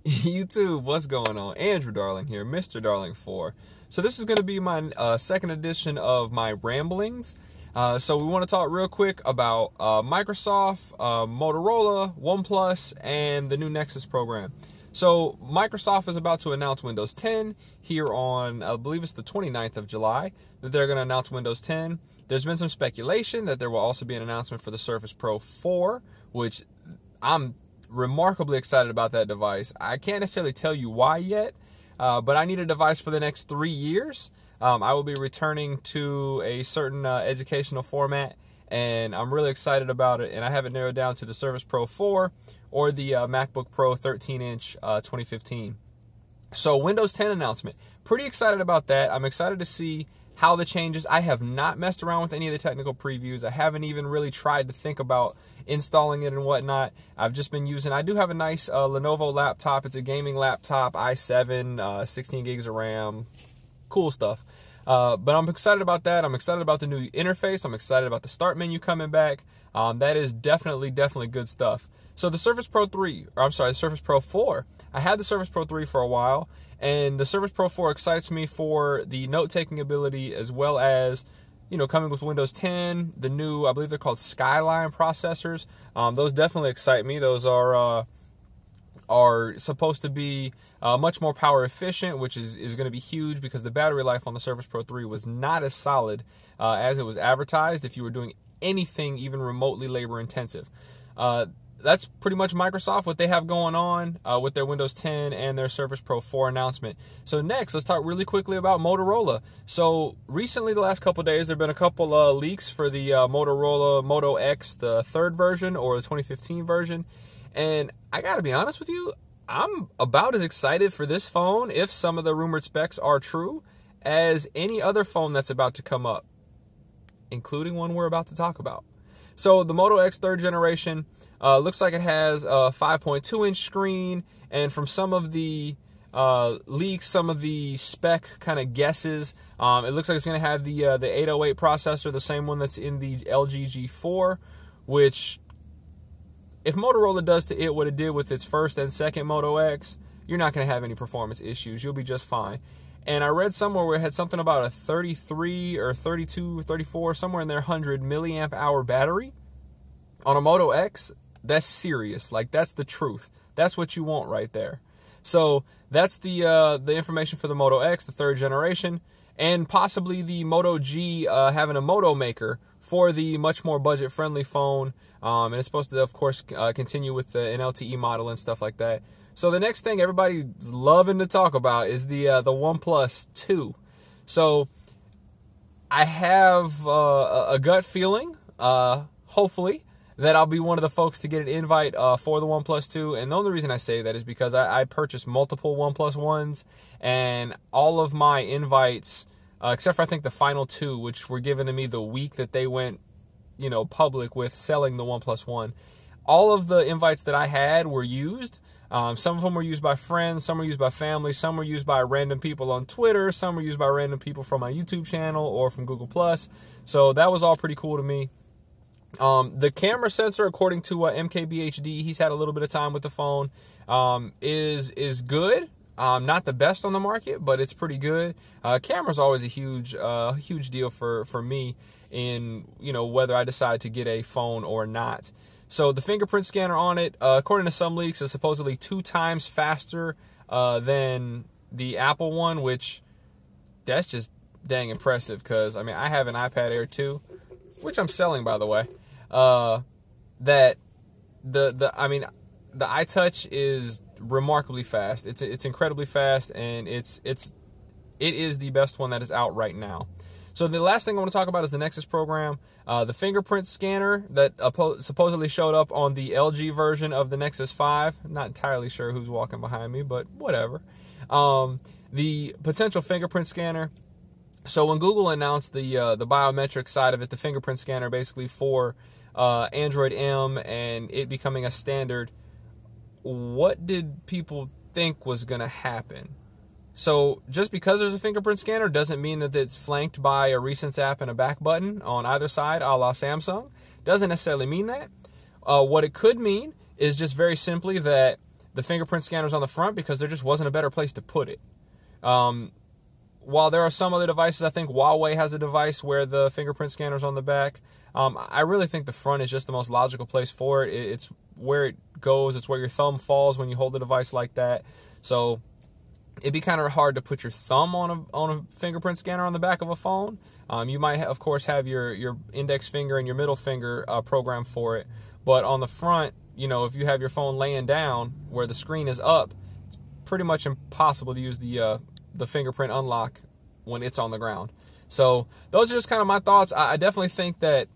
YouTube, what's going on? Andrew Darling here, Mr. Darling 4. So this is going to be my second edition of my ramblings. So we want to talk real quick about Microsoft, Motorola, OnePlus, and the new Nexus program. So Microsoft is about to announce Windows 10 here on, I believe it's the 29th of July, that they're going to announce Windows 10. There's been some speculation that there will also be an announcement for the Surface Pro 4, which I'm remarkably excited about that device. I can't necessarily tell you why yet, but I need a device for the next 3 years. I will be returning to a certain educational format, and I'm really excited about it, and I have it narrowed down to the Surface Pro 4 or the MacBook Pro 13-inch 2015. So Windows 10 announcement. Pretty excited about that. I'm excited to see how the changes. I have not messed around with any of the technical previews. I haven't even really tried to think about installing it and whatnot. I've just been using, I do have a nice Lenovo laptop. It's a gaming laptop, i7, 16 gigs of RAM, cool stuff. But I'm excited about that. I'm excited about the new interface. I'm excited about the start menu coming back. That is definitely good stuff. So the Surface Pro 3, or I'm sorry, the Surface Pro 4. I had the Surface Pro 3 for a while, and the Surface Pro 4 excites me for the note-taking ability, as well as, you know, coming with Windows 10, the new, I believe they're called Skyline processors. Those definitely excite me. Those are supposed to be much more power efficient, which is going to be huge because the battery life on the Surface Pro 3 was not as solid as it was advertised if you were doing anything even remotely labor intensive. That's pretty much Microsoft, what they have going on with their Windows 10 and their Surface Pro 4 announcement. So next, let's talk really quickly about Motorola. So recently, the last couple of days, there have been a couple leaks for the Motorola Moto X, the third version or the 2015 version. And I got to be honest with you, I'm about as excited for this phone, if some of the rumored specs are true, as any other phone that's about to come up, including one we're about to talk about. So the Moto X third generation looks like it has a 5.2-inch screen, and from some of the leaks, some of the spec kind of guesses, it looks like it's going to have the 808 processor, the same one that's in the LG G4, which, if Motorola does to it what it did with its first and second Moto X, you're not going to have any performance issues. You'll be just fine. And I read somewhere where it had something about a 33 or 32, 34, somewhere in there, 100 milliamp hour battery on a Moto X. That's serious. Like, that's the truth. That's what you want right there. So that's the information for the Moto X, the third generation, and possibly the Moto G having a Moto Maker for the much more budget-friendly phone. And it's supposed to, of course, continue with an LTE model and stuff like that. So the next thing everybody's loving to talk about is the OnePlus 2. So I have a gut feeling, hopefully, that I'll be one of the folks to get an invite for the OnePlus 2. And the only reason I say that is because I purchased multiple OnePlus 1s, and all of my invites, except for I think the final two, which were given to me the week that they went, you know, public with selling the OnePlus 1, all of the invites that I had were used. Some of them were used by friends, some were used by family, some were used by random people on Twitter, some were used by random people from my YouTube channel or from Google+. So that was all pretty cool to me. The camera sensor, according to MKBHD, he's had a little bit of time with the phone, is good. Not the best on the market, but it's pretty good. Camera's always a huge deal for me in, you know, whether I decide to get a phone or not. So the fingerprint scanner on it, according to some leaks, is supposedly 2 times faster than the Apple one, which that's just dang impressive because, I mean, I have an iPad Air 2, which I'm selling, by the way, that the iTouch is remarkably fast. It's incredibly fast, and it is the best one that is out right now. So the last thing I want to talk about is the Nexus program. The fingerprint scanner that supposedly showed up on the LG version of the Nexus 5. I'm not entirely sure who's walking behind me, but whatever. The potential fingerprint scanner. So when Google announced the biometric side of it, the fingerprint scanner basically for Android M and it becoming a standard, what did people think was going to happen? So just because there's a fingerprint scanner doesn't mean that it's flanked by a recents app and a back button on either side, a la Samsung. Doesn't necessarily mean that. What it could mean is just very simply that the fingerprint scanners on the front because there just wasn't a better place to put it. While there are some other devices, I think Huawei has a device where the fingerprint scanner's on the back. I really think the front is just the most logical place for it. It's where it goes. It's where your thumb falls when you hold a device like that. So it'd be kind of hard to put your thumb on a fingerprint scanner on the back of a phone. You might, of course, have your index finger and your middle finger programmed for it. But on the front, you know, if you have your phone laying down where the screen is up, it's pretty much impossible to use the fingerprint unlock when it's on the ground. So those are just kind of my thoughts. I definitely think that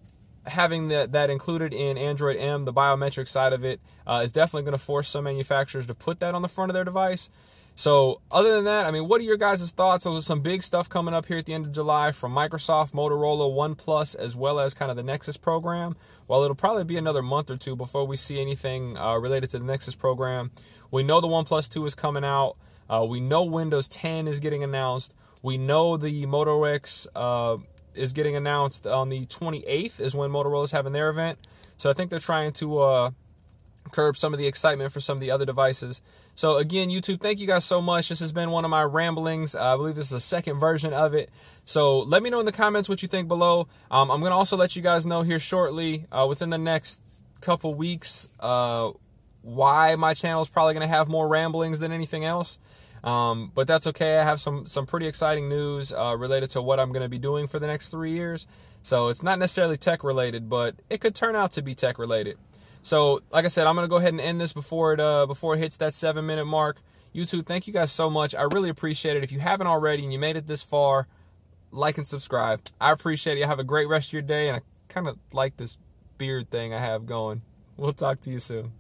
having that included in Android M, the biometric side of it, is definitely going to force some manufacturers to put that on the front of their device. So other than that, I mean, what are your guys' thoughts? There's some big stuff coming up here at the end of July from Microsoft, Motorola, OnePlus, as well as kind of the Nexus program. Well, it'll probably be another month or two before we see anything related to the Nexus program. We know the OnePlus 2 is coming out. We know Windows 10 is getting announced. We know the Moto X is getting announced on the 28th is when Motorola is having their event. So I think they're trying to curb some of the excitement for some of the other devices. So again, YouTube, thank you guys so much. This has been one of my ramblings. I believe this is the second version of it. So let me know in the comments what you think below. I'm going to also let you guys know here shortly, within the next couple weeks, why my channel is probably going to have more ramblings than anything else. But that's okay. I have some pretty exciting news related to what I'm going to be doing for the next 3 years. So it's not necessarily tech related, but it could turn out to be tech related. So like I said, I'm going to go ahead and end this before it hits that 7-minute mark. YouTube, thank you guys so much. I really appreciate it. If you haven't already and you made it this far, like and subscribe. I appreciate it. You have a great rest of your day, and I kind of like this beard thing I have going. We'll talk to you soon.